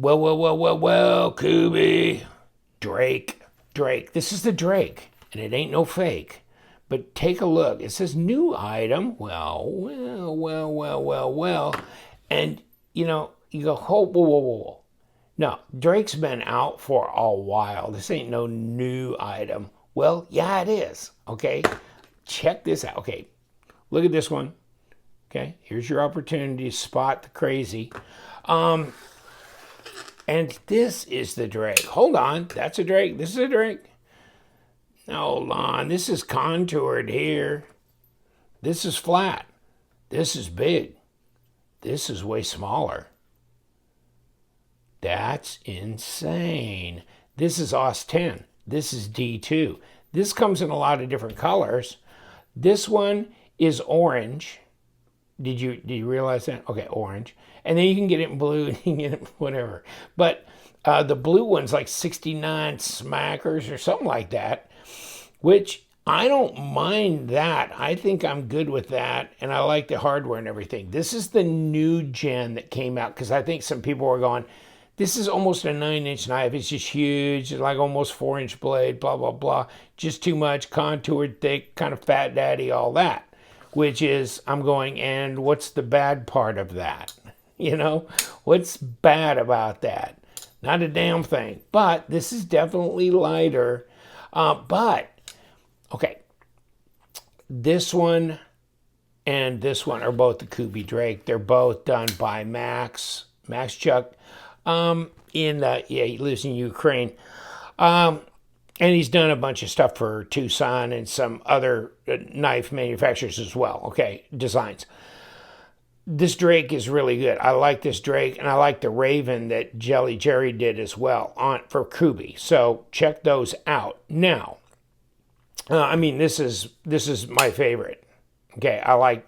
Well, Kubey. Drake. This is the Drake, and it ain't no fake. But take a look. It says new item. Well. And, you know, you go, whoa. No, Drake's been out for a while. This ain't no new item. Well, yeah, it is. Okay, check this out. Okay, look at this one. Okay, here's your opportunity to spot the crazy. And this is the Drake. Hold on, that's a Drake. This is a Drake. Hold on, this is contoured here. This is flat. This is big. This is way smaller. That's insane. This is OS 10. This is D2. This comes in a lot of different colors. This one is orange. Did you realize that? Okay, orange. And then you can get it in blue and you can get it whatever. But the blue one's like 69 smackers or something like that, which I don't mind that. I think I'm good with that, and I like the hardware and everything. This is the new gen that came out, because I think some people were going, this is almost a 9-inch knife. It's just huge. It's like almost 4-inch blade, blah, blah, blah. Just too much, contoured, thick, kind of fat daddy, all that. Which is, I'm going, and what's the bad part of that? You know, what's bad about that? Not a damn thing. But this is definitely lighter. Okay, this one and this one are both the Kubey Drake. They're both done by Max Chuck. He lives in Ukraine. And he's done a bunch of stuff for Tucson and some other knife manufacturers as well. Okay, designs. This Drake is really good. I like this Drake, and I like the Raven that Jelly Jerry did as well for Kubey. So check those out. Now, this is my favorite. Okay, I like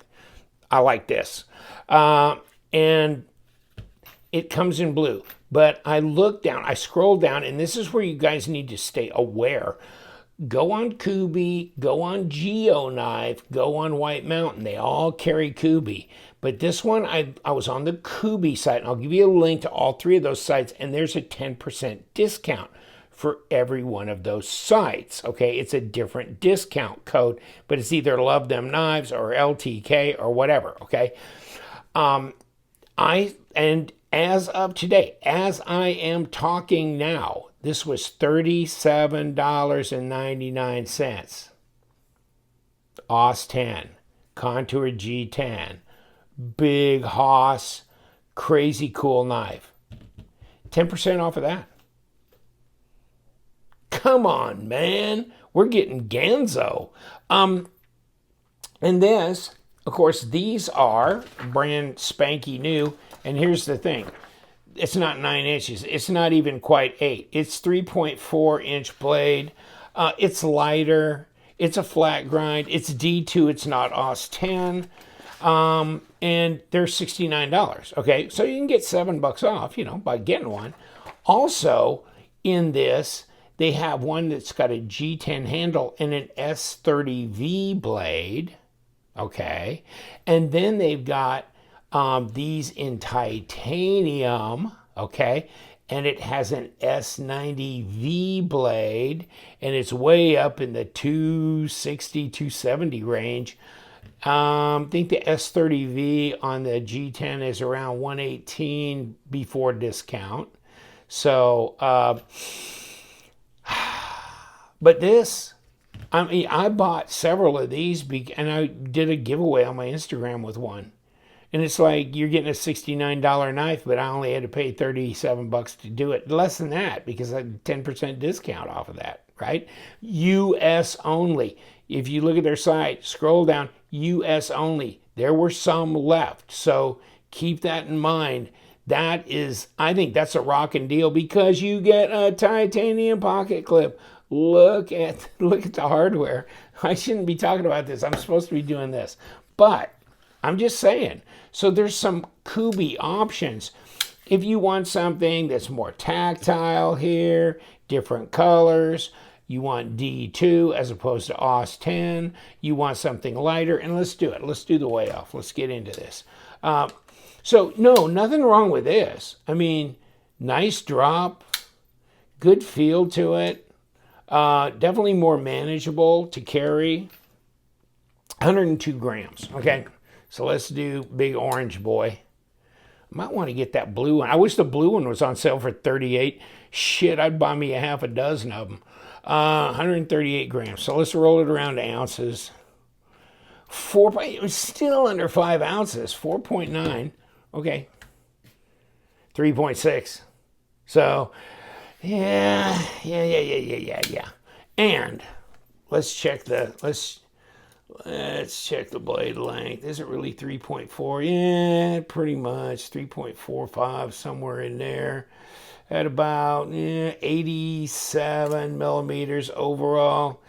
this, and it comes in blue. But I scroll down, and this is where you guys need to stay aware. Go on Kubey, go on GeoKnife, go on White Mountain. They all carry Kubey. But this one, I was on the Kubey site, and I'll give you a link to all three of those sites, and there's a 10% discount for every one of those sites. Okay, it's a different discount code, but it's either Love Them Knives or LTK or whatever. Okay, as of today, as I am talking now, this was $37.99. OS 10, Contour G10, big Haas, crazy cool knife. 10% off of that. Come on, man. We're getting Ganzo. And this, of course, these are brand spanky new. And here's the thing. It's not 9 inches. It's not even quite 8. It's 3.4-inch blade. It's lighter. It's a flat grind. It's D2. It's not OS 10. And they're $69. Okay, so you can get $7 off, by getting one. Also, in this, they have one that's got a G10 handle and an S30V blade. Okay, and then they've got these in titanium, okay, and it has an S90V blade, and it's way up in the 260, 270 range. I think the S30V on the G10 is around 118 before discount. So, but this, I bought several of these, and I did a giveaway on my Instagram with one. And it's like you're getting a $69 knife, but I only had to pay $37 to do it. Less than that, because I had a 10% discount off of that, right? US only. If you look at their site, scroll down, US only. There were some left. So keep that in mind. I think that's a rockin' deal, because you get a titanium pocket clip. Look at the hardware. I shouldn't be talking about this. I'm supposed to be doing this. But I'm just saying. So there's some Kubey options. If you want something that's more tactile here, different colors, you want D2 as opposed to OS 10, you want something lighter, and let's do it. Let's do the way off. Let's get into this. So no, nothing wrong with this. Nice drop. Good feel to it. Definitely more manageable to carry. 102 grams. Okay, so let's do big orange boy. Might want to get that blue one. I wish the blue one was on sale for 38. Shit, I'd buy me a half a dozen of them. 138 grams. So let's roll it around to ounces. It was still under 5 ounces. 4.9. Okay. 3.6. So, yeah. And let's check the blade length. Is it really 3.4? Yeah, pretty much 3.45, somewhere in there. At about 87 millimeters overall.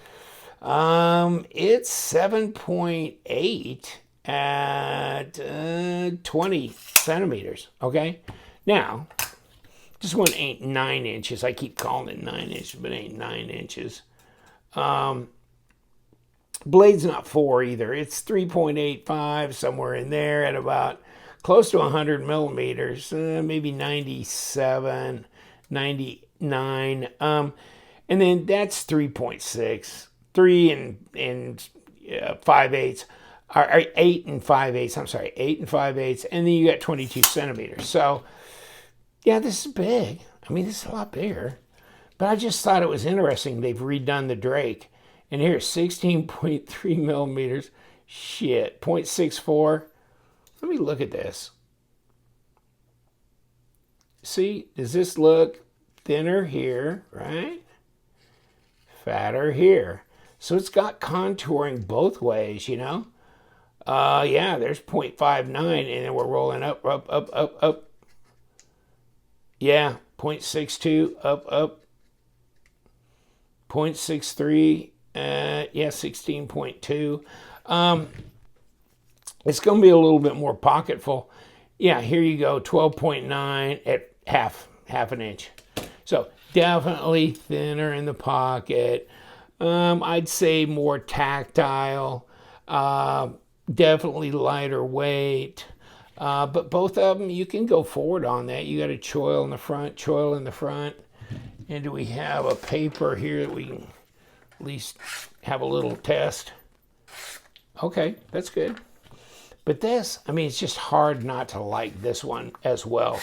It's 7.8 at 20 centimeters. Okay, now this one ain't 9 inches. I keep calling it 9 inches, but it ain't 9 inches. Blade's not 4 either. It's 3.85, somewhere in there, at about close to 100 millimeters, maybe 97, 99. And then that's 3.6, 3 and 5/8, or 8 and 5/8. I'm sorry, 8 and 5/8, and then you got 22 centimeters. So, yeah, this is big. I mean, this is a lot bigger. But I just thought it was interesting. They've redone the Drake. And here's 16.3 millimeters. Shit, 0.64. Let me look at this. See, does this look thinner here, right? Fatter here. So it's got contouring both ways, you know? Yeah, there's 0.59, and then we're rolling up. Yeah, 0.62, up. 0.63. Yeah, 16.2. It's going to be a little bit more pocketful. Yeah, here you go, 12.9 at half an inch. So definitely thinner in the pocket. I'd say more tactile. Definitely lighter weight. But both of them, you can go forward on that. You got a choil in the front, And do we have a paper here that we can at least have a little test? Okay, that's good. But this, I mean, it's just hard not to like this one as well.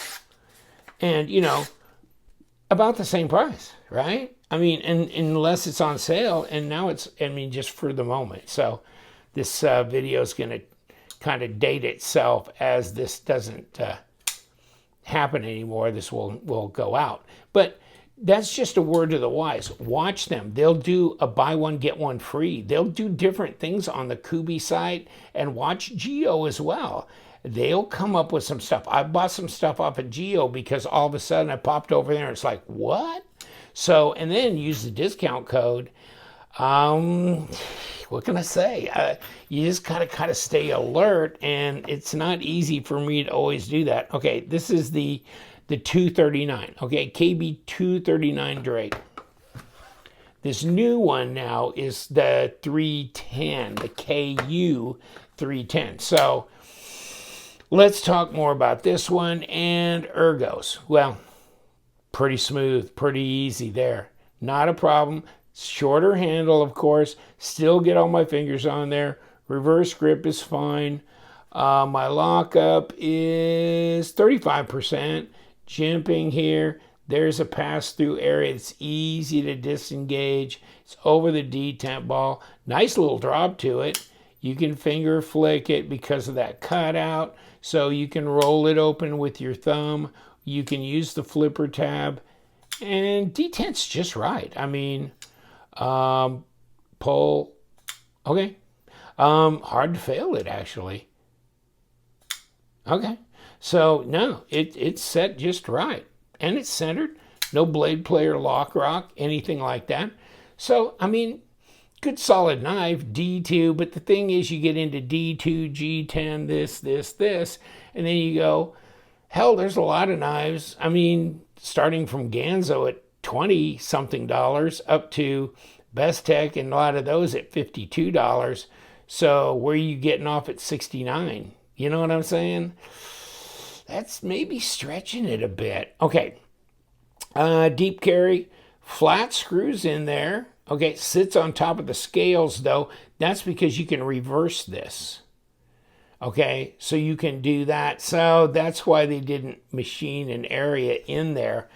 And, you know, about the same price, right? I mean, unless it's on sale, and now it's, I mean, just for the moment. So this video is going to kind of date itself as this doesn't happen anymore. This will go out. But that's just a word to the wise. Watch them. They'll do a buy one, get one free. They'll do different things on the Kubey site, and watch Geo as well. They'll come up with some stuff. I bought some stuff off of Geo because all of a sudden I popped over there and it's like, what? So, and then use the discount code. What can I say? You just gotta kind of stay alert, and it's not easy for me to always do that. Okay, this is the 239, okay, KB239 Drake. This new one now is the 310, the KU310. So let's talk more about this one and ergos. Well, pretty smooth, pretty easy there. Not a problem. Shorter handle, of course. Still get all my fingers on there. Reverse grip is fine. My lockup is 35%. Jimping here. There's a pass-through area. It's easy to disengage. It's over the detent ball. Nice little drop to it. You can finger flick it because of that cutout. So you can roll it open with your thumb. You can use the flipper tab. And detent's just right. I mean, pull. Okay. Hard to fail it, actually. Okay. So, no, it's set just right. And it's centered. No blade player, lock rock, anything like that. So, I mean, good solid knife, D2. But the thing is, you get into D2, G10, this. And then you go, hell, there's a lot of knives. I mean, starting from Ganzo at $20-something up to Best Tech, and a lot of those at $52. So, where are you getting off at $69? You know what I'm saying? That's maybe stretching it a bit. Okay, Deep carry, flat screws in there. Okay, sits on top of the scales though. That's because you can reverse this. Okay, so you can do that. So that's why they didn't machine an area in there.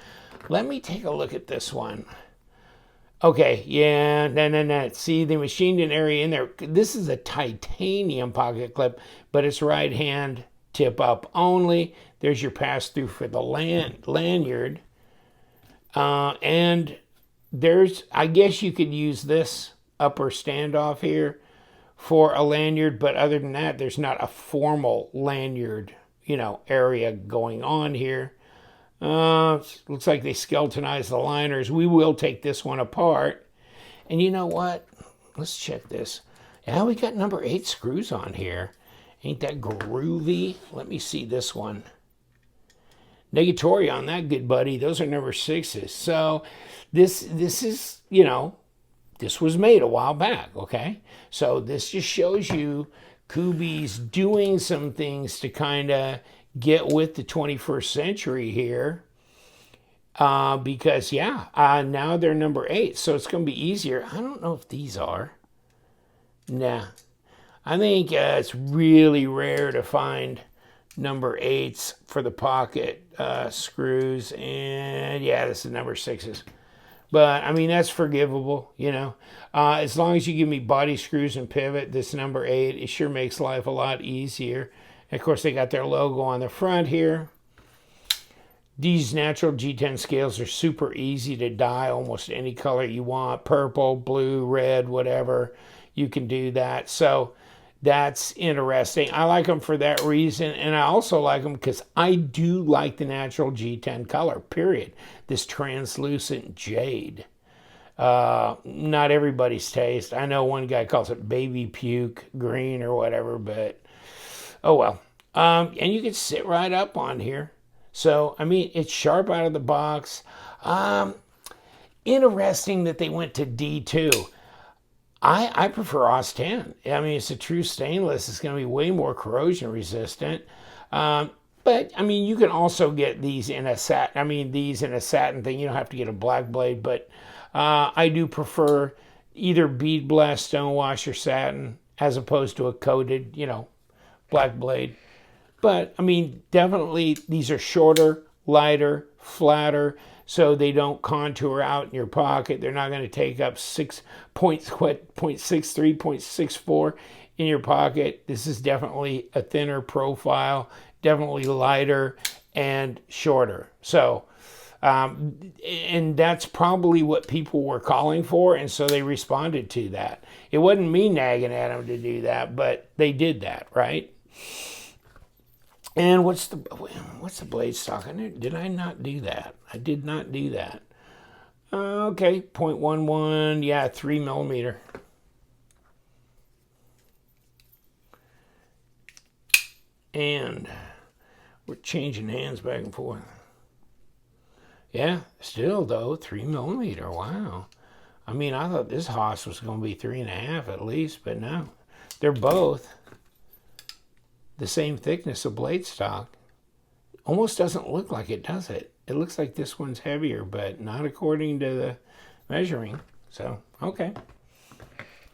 Let me take a look at this one. Okay, yeah, no. See, they machined an area in there. This is a titanium pocket clip, but it's right hand tip up only. There's your pass through for the lanyard. And there's, I guess you could use this upper standoff here for a lanyard, but other than that, there's not a formal lanyard, area going on here. Looks like they skeletonized the liners. We will take this one apart. And you know what? Let's check this. Yeah, we got number 8 screws on here. Ain't that groovy? Let me see this one. Negatory on that, good buddy. Those are number 6s. So this is, this was made a while back, okay? So this just shows you Kubey's doing some things to kind of get with the 21st century here. Because, now they're number 8, so it's going to be easier. I don't know if these are. Nah. I think it's really rare to find number 8s for the pocket screws. And, this is number 6s. But, I mean, that's forgivable, As long as you give me body screws and pivot, this number 8, it sure makes life a lot easier. And, of course, they got their logo on the front here. These natural G10 scales are super easy to dye almost any color you want. Purple, blue, red, whatever. You can do that. So that's interesting. I like them for that reason. And I also like them because I do like the natural G10 color, period. This translucent jade. Not everybody's taste. I know one guy calls it baby puke green or whatever, but oh well. And you can sit right up on here. So, I mean, it's sharp out of the box. Interesting that they went to D2. I prefer OS 10. I mean, it's a true stainless. It's going to be way more corrosion resistant. But, I mean, you can also get these in a satin thing. You don't have to get a black blade, but I do prefer either bead blast, stonewash, or satin as opposed to a coated, black blade. But, I mean, definitely these are shorter, lighter, flatter, so they don't contour out in your pocket. They're not going to take up 0.63, 0.64 in your pocket. This is definitely a thinner profile, definitely lighter and shorter. So, and that's probably what people were calling for, and so they responded to that. It wasn't me nagging at them to do that, but they did that, right? And what's the blade stock? Did I not do that? I did not do that. Okay, 0.11, 3 millimeter. And we're changing hands back and forth. Yeah, still though, 3 millimeter, wow. I mean, I thought this hoss was going to be 3.5 at least, but no. They're both the same thickness of blade stock. Almost doesn't look like it, does it? It looks like this one's heavier, but not according to the measuring. So, okay.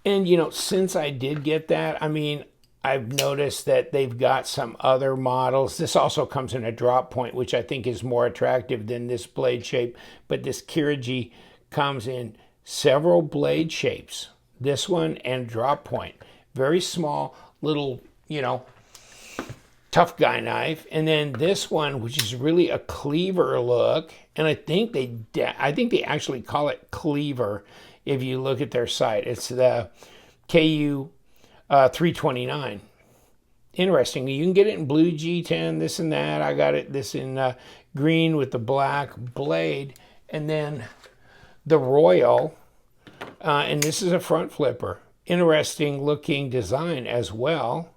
And, since I did get that, I mean, I've noticed that they've got some other models. This also comes in a drop point, which I think is more attractive than this blade shape. But this Kirigi comes in several blade shapes. This one and drop point. Very small, little, tough guy knife. And then this one, which is really a cleaver look. And I think they actually call it cleaver if you look at their site. It's the KU310. Interesting. You can get it in blue G10, this and that. I got this in green with the black blade. And then the Royal. And this is a front flipper. Interesting looking design as well.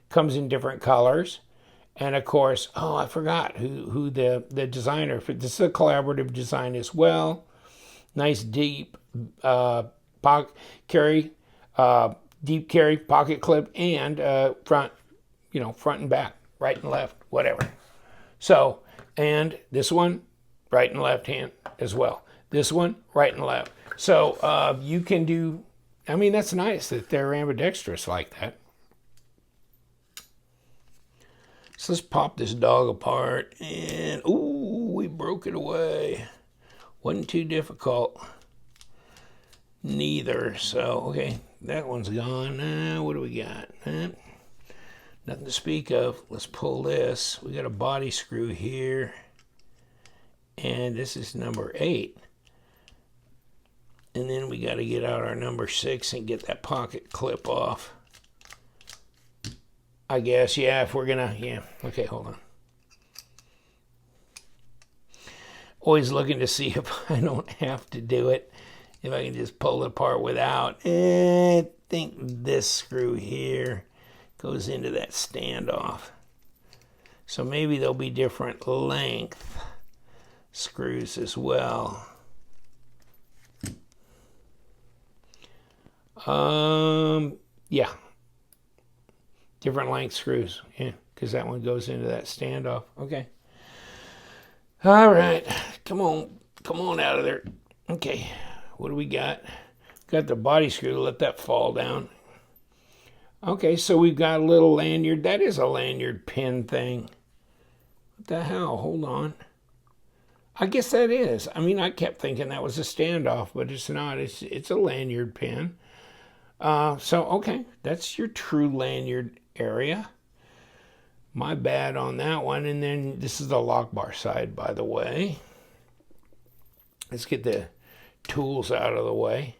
Comes in different colors. And of course, I forgot who the designer for this is a collaborative design as well. Nice deep carry, deep carry pocket clip, and front and back, right and left, whatever. So, and this one, right and left hand as well. This one, right and left. So you can do, I mean, that's nice that they're ambidextrous like that. So let's pop this dog apart, and ooh, we broke it away. Wasn't too difficult. Neither. So, okay, that one's gone. What do we got? Nothing to speak of. Let's pull this. We got a body screw here, and this is number 8. And then we got to get out our number 6 and get that pocket clip off. I guess, yeah, if we're gonna, yeah. Okay, hold on. Always looking to see if I don't have to do it. If I can just pull it apart without. I think this screw here goes into that standoff. So maybe there'll be different length screws as well. Yeah. Different length screws. Yeah, because that one goes into that standoff. Okay. All right. Come on out of there. Okay. What do we got? Got the body screw. Let that fall down. Okay, so we've got a little lanyard. That is a lanyard pin thing. What the hell? Hold on. I guess that is. I mean, I kept thinking that was a standoff, but it's not. It's a lanyard pin. So, okay, that's your true lanyard area. My bad on that one. And then this is the lock bar side, by the way. Let's get the tools out of the way.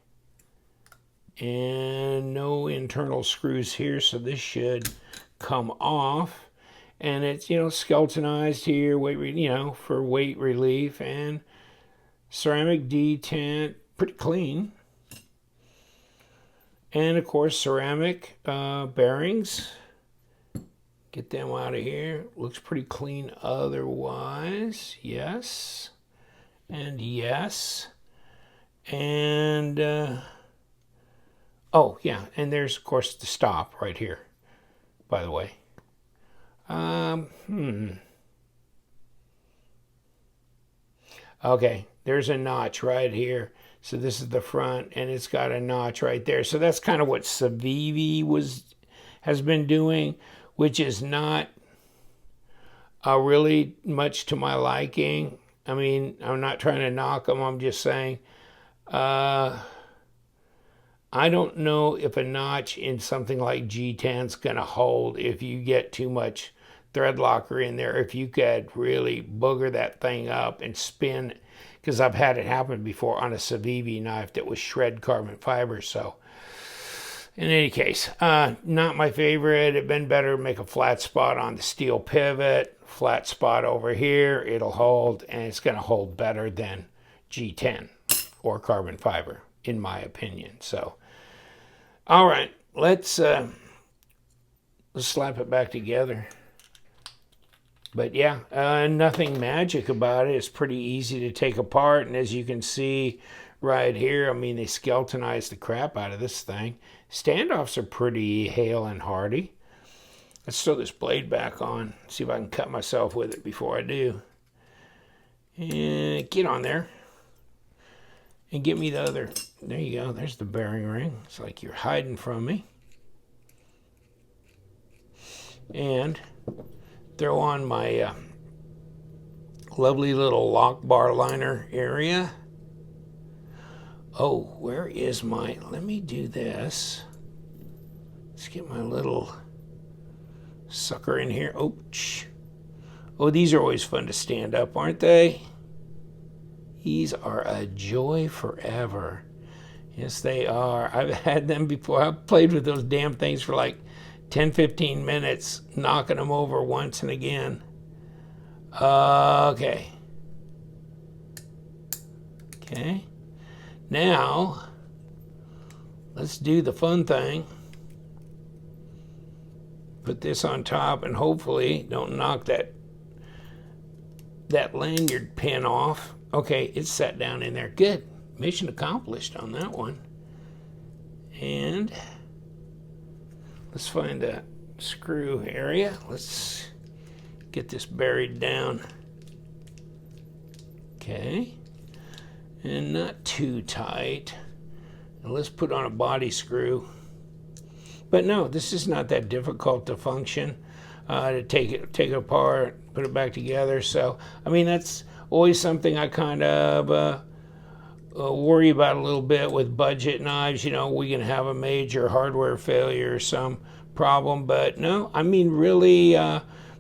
And no internal screws here, so this should come off. And it's, skeletonized here, for weight relief, and ceramic detent, pretty clean. And of course, ceramic bearings. Get them out of here. Looks pretty clean otherwise. Yes. And yes. And, oh, yeah. And there's, of course, the stop right here, by the way. Okay, there's a notch right here. So this is the front, and it's got a notch right there. So that's kind of what Civivi has been doing, which is not really much to my liking. I mean, I'm not trying to knock them. I'm just saying, I don't know if a notch in something like G10 is going to hold if you get too much thread locker in there. If you could really booger that thing up and spin, because I've had it happen before on a Civivi knife that was shred carbon fiber. So in any case, not my favorite. It'd been better to make a flat spot on the steel pivot, flat spot over here. It'll hold, and it's going to hold better than G10 or carbon fiber, in my opinion. So, all right, let's slap it back together. But yeah, nothing magic about it. It's pretty easy to take apart. And as you can see right here, I mean, they skeletonized the crap out of this thing. Standoffs are pretty hale and hardy. Let's throw this blade back on. See if I can cut myself with it before I do. And get on there. And get me the other. There you go. There's the bearing ring. It's like you're hiding from me. And throw on my lovely little lock bar liner area. Oh, where is my, let me do this. Let's get my little sucker in here. Ouch. Oh, these are always fun to stand up, aren't they? These are a joy forever. Yes, they are. I've had them before. I've played with those damn things for like 10-15 minutes, knocking them over once and again. Okay. Now, let's do the fun thing. Put this on top, and hopefully don't knock that lanyard pin off. Okay, it's set down in there. Good. Mission accomplished on that one. And let's find that screw area. Let's get this buried down. Okay. And not too tight. And let's put on a body screw. But no, this is not that difficult to function, to take it apart, put it back together. So, I mean, that's always something I kind of worry about a little bit with budget knives. You know, we can have a major hardware failure or some problem. But no, I mean, really,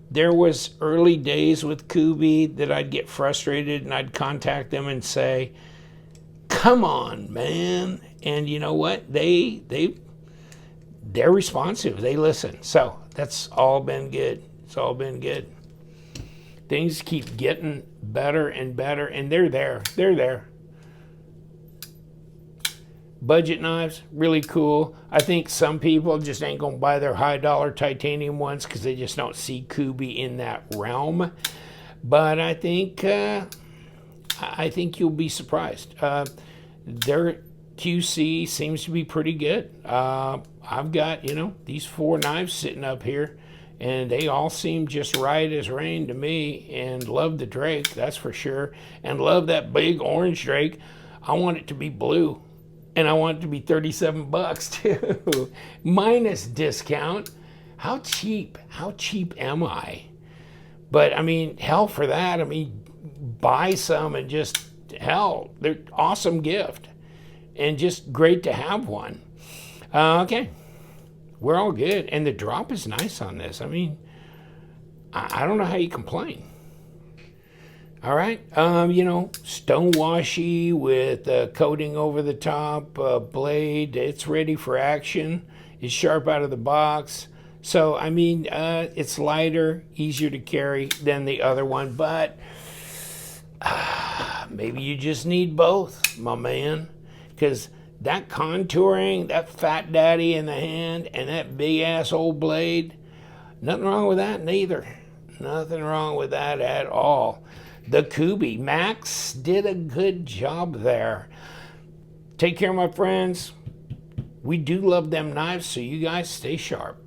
there was early days with Kubey that I'd get frustrated and I'd contact them and say, come on, man. And you know what? They're responsive. They listen. So that's all been good. It's all been good. Things keep getting better and better, and they're there. They're there. Budget knives, really cool. I think some people just ain't going to buy their high-dollar titanium ones because they just don't see Kubey in that realm. But I think you'll be surprised. Their QC seems to be pretty good. I've got, you know, these 4 knives sitting up here, and they all seem just right as rain to me, and love the Drake, that's for sure, and love that big orange Drake. I want it to be blue, and I want it to be $37 too, minus discount. How cheap am I? But I mean, hell for that. I mean, buy some and just, hell, they're awesome gift, and just great to have one. Okay, we're all good, and the drop is nice on this. I mean, I don't know how you complain. All right, you know, stone washy with coating over the top, blade. It's ready for action. It's sharp out of the box. So, I mean, it's lighter, easier to carry than the other one, but maybe you just need both, my man, because that contouring, that fat daddy in the hand, and that big ass old blade, nothing wrong with that neither. Nothing wrong with that at all. The Kubey, Max did a good job there. Take care, my friends. We do love them knives, so you guys stay sharp.